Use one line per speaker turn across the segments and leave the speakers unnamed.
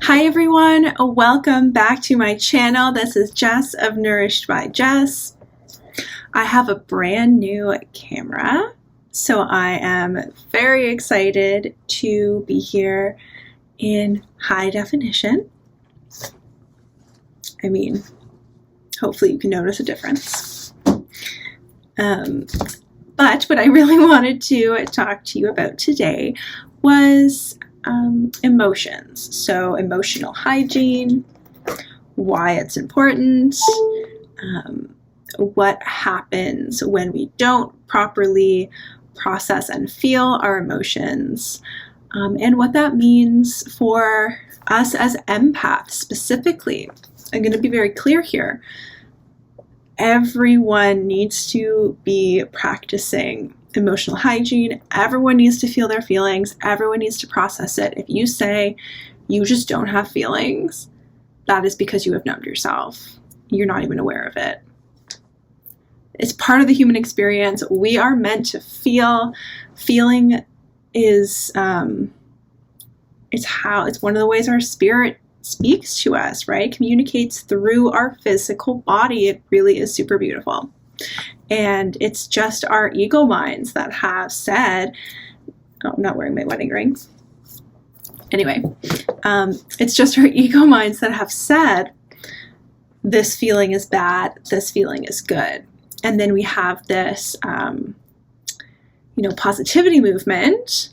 Hi everyone, welcome back to my channel. This is Jess of Nourished by Jess. I have a brand new camera, so I am very excited to be here in high definition. I mean, hopefully you can notice a difference. But what I really wanted to talk to you about today was emotions. So emotional hygiene, why it's important, what happens when we don't properly process and feel our emotions, and what that means for us as empaths specifically. I'm going to be very clear here. Everyone needs to be practicing emotional hygiene. Everyone needs to feel their feelings. Everyone needs to process it. If you say you just don't have feelings, that is because you have numbed yourself. You're not even aware of it. It's part of the human experience. We are meant to feel. Feeling is it's one of the ways our spirit speaks to us, right? Communicates through our physical body. It really is super beautiful. And it's just our ego minds that have said, oh, I'm not wearing my wedding rings. Anyway, it's just our ego minds that have said, this feeling is bad, this feeling is good. And then we have this, positivity movement,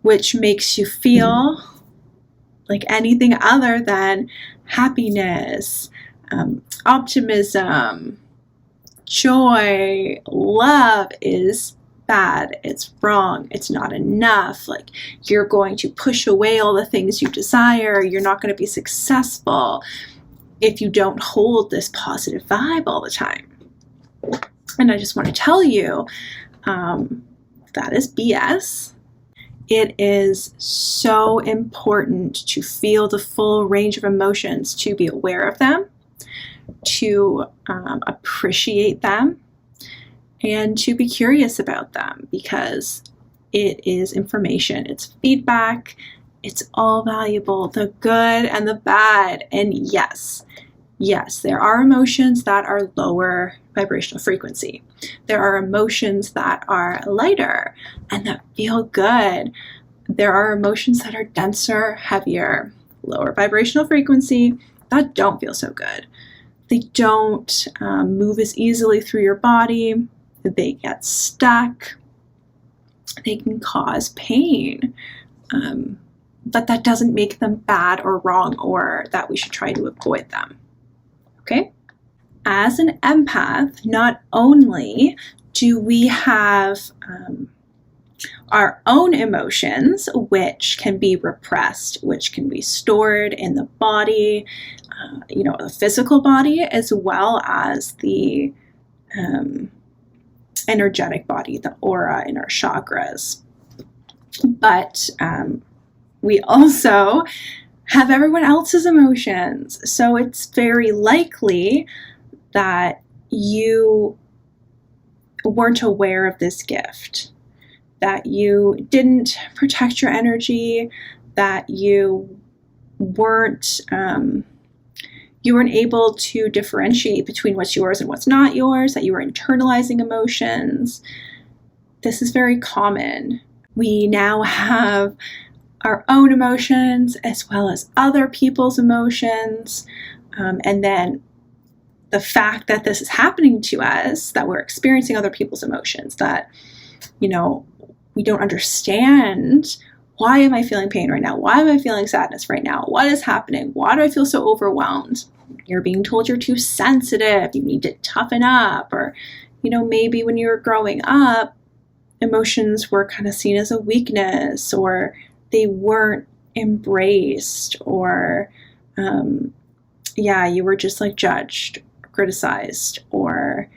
which makes you feel like anything other than happiness, optimism, joy, love is bad, it's wrong, it's not enough, like you're going to push away all the things you desire, you're not going to be successful if you don't hold this positive vibe all the time. And I just want to tell you, that is BS. It is so important to feel the full range of emotions, to be aware of them, to appreciate them, and to be curious about them, because it is information, it's feedback, it's all valuable, the good and the bad. And yes, there are emotions that are lower vibrational frequency. There are emotions that are lighter and that feel good. There are emotions that are denser, heavier, lower vibrational frequency that don't feel so good. They don't move as easily through your body. They get stuck. They can cause pain. But that doesn't make them bad or wrong, or that we should try to avoid them. Okay? As an empath, not only do we have our own emotions, which can be repressed, which can be stored in the body, the physical body, as well as the energetic body, the aura in our chakras. But we also have everyone else's emotions. So it's very likely that you weren't aware of this gift, that you didn't protect your energy, that you weren't able to differentiate between what's yours and what's not yours, that you were internalizing emotions. This is very common. We now have our own emotions as well as other people's emotions. And then the fact that this is happening to us, that we're experiencing other people's emotions, that, we don't understand. Why am I feeling pain right now? Why am I feeling sadness right now? What is happening? Why do I feel so overwhelmed? You're being told you're too sensitive. You need to toughen up. Or, maybe when you were growing up, emotions were kind of seen as a weakness, or they weren't embraced, or, you were just like judged, criticized, or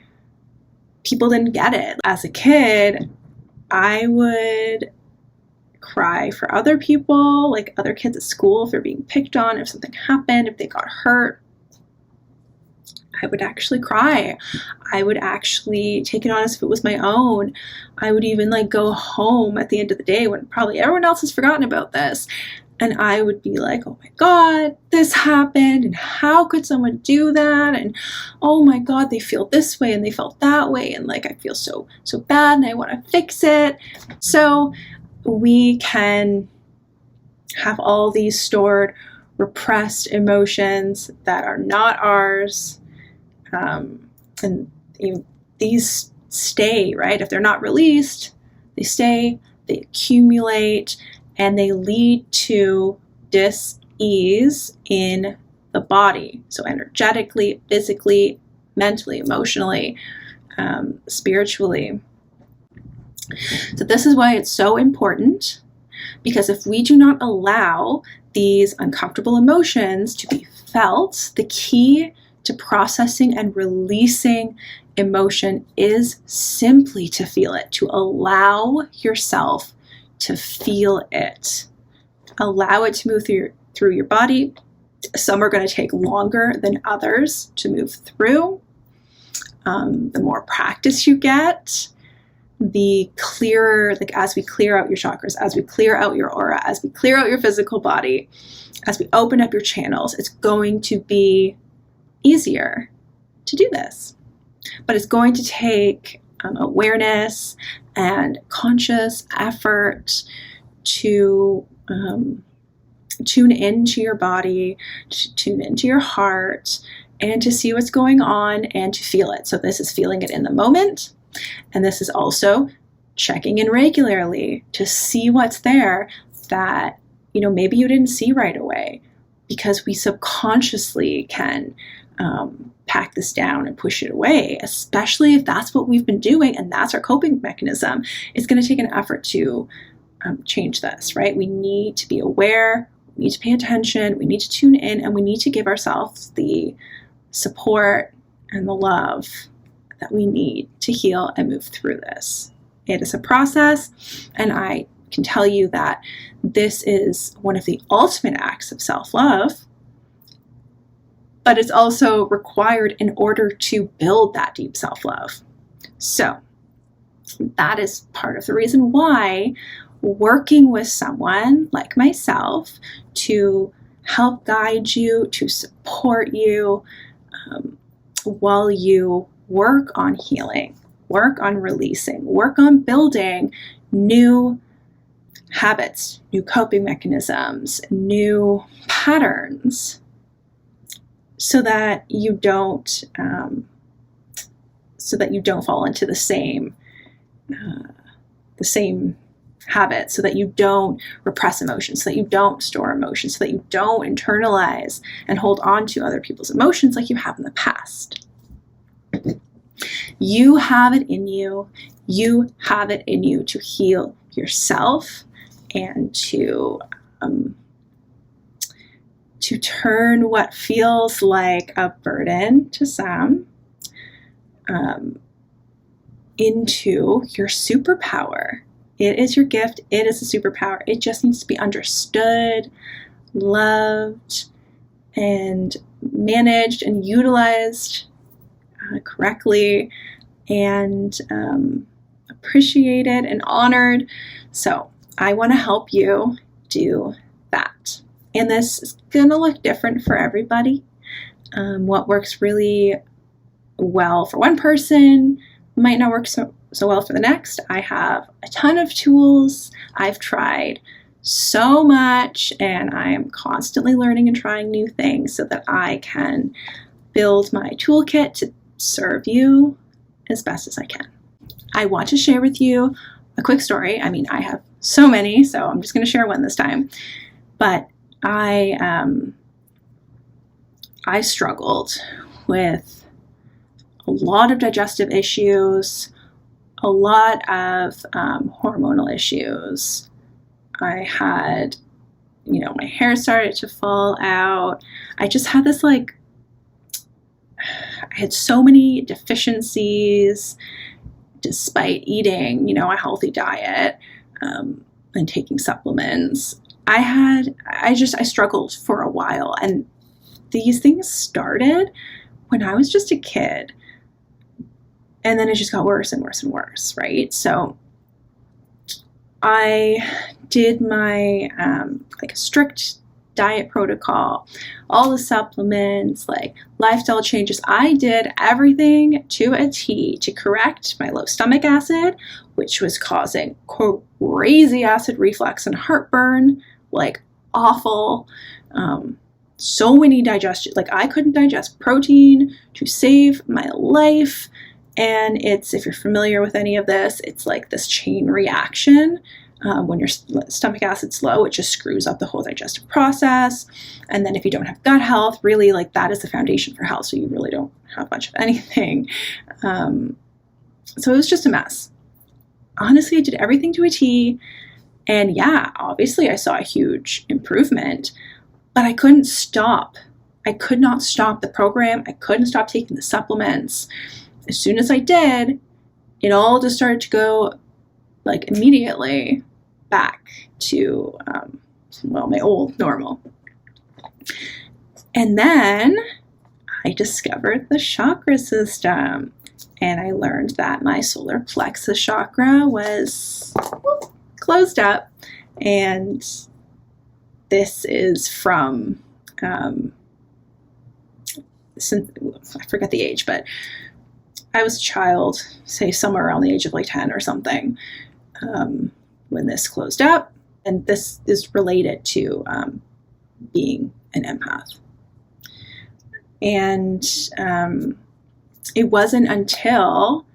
people didn't get it. As a kid, I would cry for other people, like other kids at school, if they're being picked on, if something happened, if they got hurt. I would actually cry. I would actually take it on as if it was my own. I would even go home at the end of the day when probably everyone else has forgotten about this, And I would be like, oh my God, this happened. And how could someone do that? And oh my God, they feel this way and they felt that way. And like, I feel so bad and I want to fix it. So we can have all these stored, repressed emotions that are not ours. And these stay, right? If they're not released, they stay, they accumulate, and they lead to dis-ease in the body. So energetically, physically, mentally, emotionally, spiritually. So this is why it's so important, because if we do not allow these uncomfortable emotions to be felt, the key to processing and releasing emotion is simply to feel it, to allow yourself to feel it. Allow it to move through your body. Some are going to take longer than others to move through. The more practice you get, the clearer, like as we clear out your chakras, as we clear out your aura, as we clear out your physical body, as we open up your channels, it's going to be easier to do this. But it's going to take awareness and conscious effort to tune into your body, to tune into your heart, and to see what's going on and to feel it. So this is feeling it in the moment. And this is also checking in regularly to see what's there that, maybe you didn't see right away, because we subconsciously can pack this down and push it away, especially if that's what we've been doing and that's our coping mechanism. It's going to take an effort to change this, right? We need to be aware, we need to pay attention, we need to tune in, and we need to give ourselves the support and the love that we need to heal and move through this. It is a process, and I can tell you that this is one of the ultimate acts of self-love, but it's also required in order to build that deep self-love. So that is part of the reason why working with someone like myself to help guide you, to support you while you work on healing, work on releasing, work on building new habits, new coping mechanisms, new patterns, so that you don't fall into the same habits, so that you don't repress emotions, so that you don't store emotions, so that you don't internalize and hold on to other people's emotions like you have in the past. You have it in you. You have it in you to heal yourself and to turn what feels like a burden to some into your superpower. It is your gift. It is a superpower. It just needs to be understood, loved, and managed and utilized correctly, and appreciated and honored. So I want to help you do that. And this is going to look different for everybody. What works really well for one person might not work so well for the next. I have a ton of tools. I've tried so much, and I am constantly learning and trying new things so that I can build my toolkit to serve you as best as I can. I want to share with you a quick story. I mean, I have so many, so I'm just going to share one this time. But I struggled with a lot of digestive issues, a lot of hormonal issues. I had, my hair started to fall out. I just had this I had so many deficiencies despite eating, a healthy diet and taking supplements. I struggled for a while, and these things started when I was just a kid, and then it just got worse and worse and worse, right? So I did my like a strict diet protocol, all the supplements, like lifestyle changes. I did everything to a T to correct my low stomach acid, which was causing crazy acid reflux and heartburn, like awful. So many digestion, like I couldn't digest protein to save my life. And it's, if you're familiar with any of this, it's like this chain reaction. When your stomach acid's low, it just screws up the whole digestive process. And then if you don't have gut health, really, like that is the foundation for health. So you really don't have much of anything. So it was just a mess. Honestly, I did everything to a T. And yeah, obviously I saw a huge improvement, but I couldn't stop. I could not stop the program. I couldn't stop taking the supplements. As soon as I did, it all just started to go like immediately back to, well, my old normal. And then I discovered the chakra system, and I learned that my solar plexus chakra was closed up. And this is from, since, I forget the age, but I was a child, say somewhere around the age of like 10 or something, when this closed up. And this is related to being an empath. And it wasn't until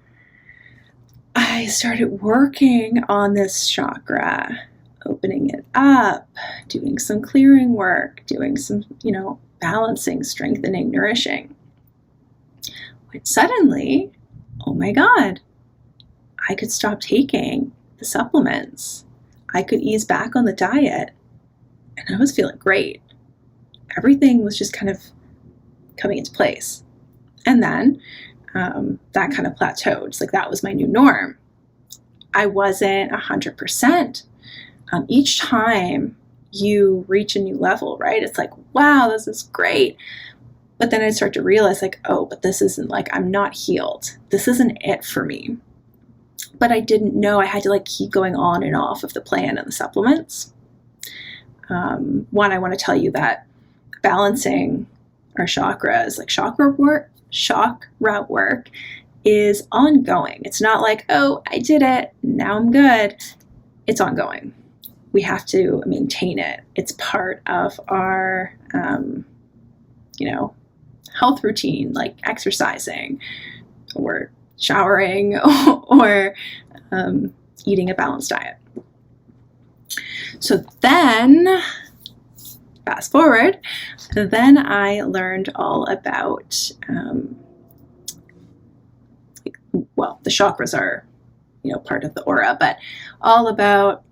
I started working on this chakra, opening it up, doing some clearing work, doing some, balancing, strengthening, nourishing, when suddenly, oh my God, I could stop taking the supplements. I could ease back on the diet, and I was feeling great. Everything was just kind of coming into place. And then that kind of plateaued. It's like that was my new norm. I wasn't 100%. Each time you reach a new level, right? It's like, wow, this is great. But then I start to realize like, oh, but this isn't, like, I'm not healed. This isn't it for me. But I didn't know I had to like keep going on and off of the plan and the supplements. One, I want to tell you that balancing our chakras, like chakra work is ongoing. It's not like, oh, I did it, now I'm good. It's ongoing. We have to maintain it. It's part of our, health routine, like exercising or showering or eating a balanced diet. So then, fast forward, then I learned all about, the chakras are, part of the aura, but all about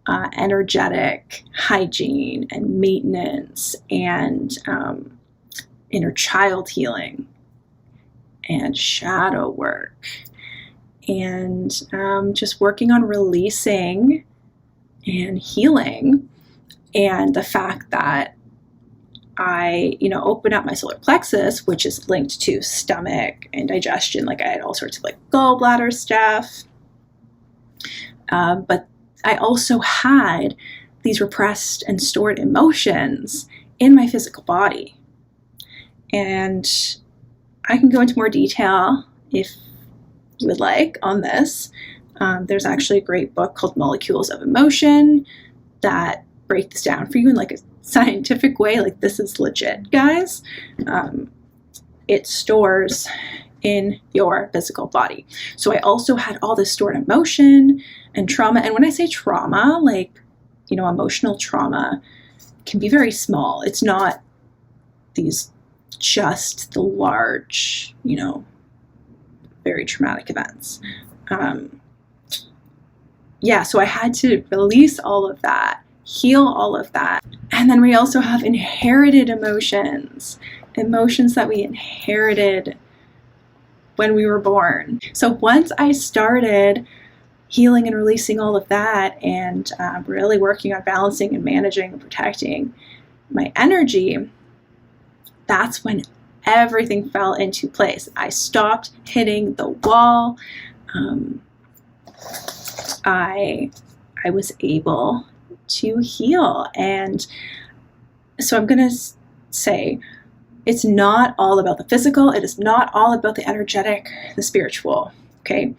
energetic hygiene and maintenance and inner child healing and shadow work and just working on releasing and healing. And the fact that I, open up my solar plexus, which is linked to stomach and digestion. Like I had all sorts of like gallbladder stuff. But I also had these repressed and stored emotions in my physical body. And I can go into more detail if you would like on this. There's actually a great book called Molecules of Emotion that break this down for you in like a scientific way. Like this is legit, guys. It stores in your physical body. So I also had all this stored emotion and trauma. And when I say trauma, like, emotional trauma can be very small. It's not just the large, very traumatic events. So I had to release all of that, heal all of that. And then we also have inherited emotions that we inherited when we were born. So once I started healing and releasing all of that and really working on balancing and managing and protecting my energy, that's when everything fell into place. I stopped hitting the wall. I was able to heal. And so I'm going to say, it's not all about the physical. It is not all about the energetic, the spiritual. Okay.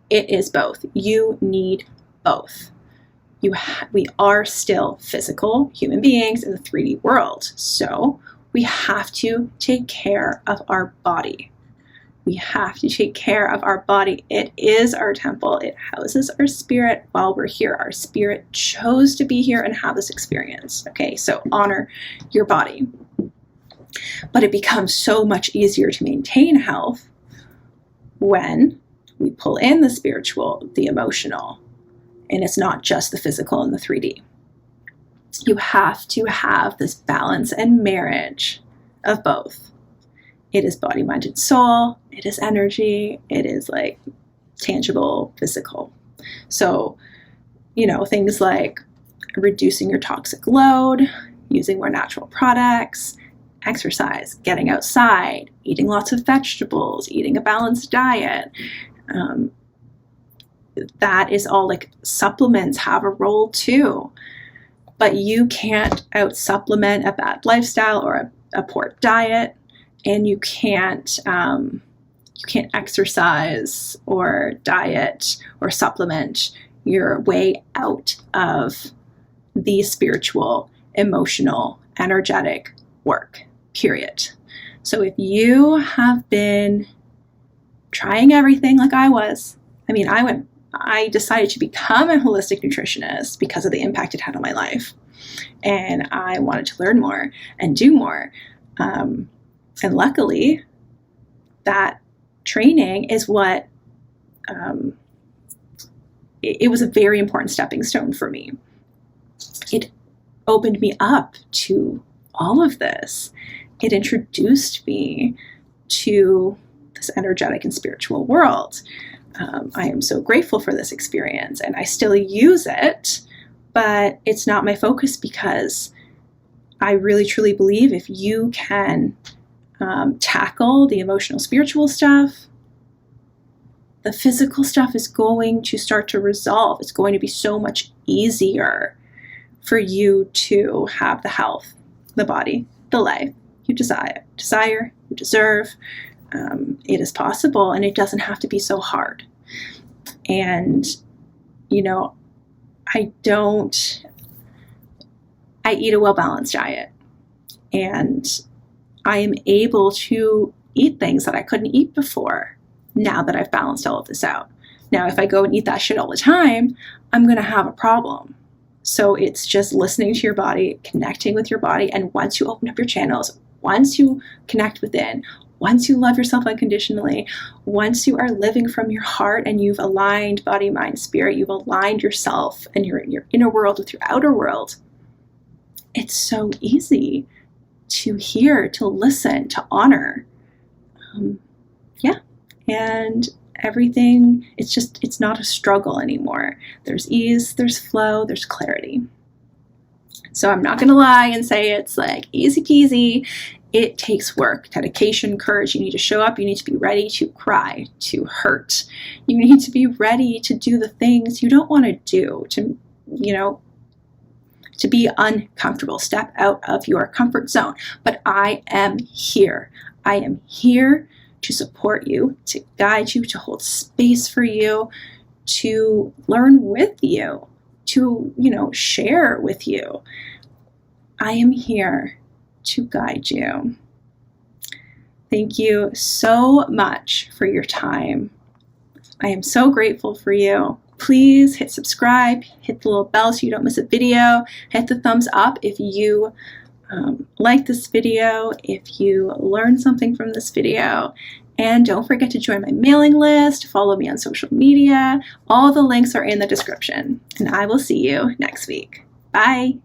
It is both. You need both. We are still physical human beings in the 3D world. So we have to take care of our body. We have to take care of our body. It is our temple. It houses our spirit while we're here. Our spirit chose to be here and have this experience. Okay, so honor your body. But it becomes so much easier to maintain health when we pull in the spiritual, the emotional, and it's not just the physical and the 3D. You have to have this balance and marriage of both. It is body, mind, and soul. It is energy. It is like tangible, physical. So, things like reducing your toxic load, using more natural products, exercise, getting outside, eating lots of vegetables, eating a balanced diet. That is all like supplements have a role too. But you can't out-supplement a bad lifestyle or a poor diet, and you can't exercise or diet or supplement your way out of the spiritual, emotional, energetic work, period. So if you have been trying everything like I was, I decided to become a holistic nutritionist because of the impact it had on my life. And I wanted to learn more and do more. And luckily, that training is what, it was a very important stepping stone for me. It opened me up to all of this. It introduced me to this energetic and spiritual world. I am so grateful for this experience, and I still use it, but it's not my focus because I really truly believe if you can tackle the emotional, spiritual stuff, the physical stuff is going to start to resolve. It's going to be so much easier for you to have the health, the body, the life you desire, you deserve. It is possible, and it doesn't have to be so hard. And, I eat a well-balanced diet, and I am able to eat things that I couldn't eat before now that I've balanced all of this out. Now, if I go and eat that shit all the time, I'm going to have a problem. So it's just listening to your body, connecting with your body, and once you open up your channels, once you connect within, once you love yourself unconditionally, once you are living from your heart and you've aligned body, mind, spirit, you've aligned yourself and your inner world with your outer world, it's so easy to hear, to listen, to honor. And everything, it's not a struggle anymore. There's ease, there's flow, there's clarity. So I'm not going to lie and say it's like easy peasy. It takes work, dedication, courage. You need to show up. You need to be ready to cry, to hurt. You need to be ready to do the things you don't want to do, to be uncomfortable. Step out of your comfort zone. But I am here. I am here to support you, to guide you, to hold space for you, to learn with you, to, share with you. I am here to guide you. Thank you so much for your time. I am so grateful for you. Please hit subscribe, hit the little bell so you don't miss a video, hit the thumbs up if you like this video, if you learned something from this video, and don't forget to join my mailing list, follow me on social media. All the links are in the description, and I will see you next week. Bye.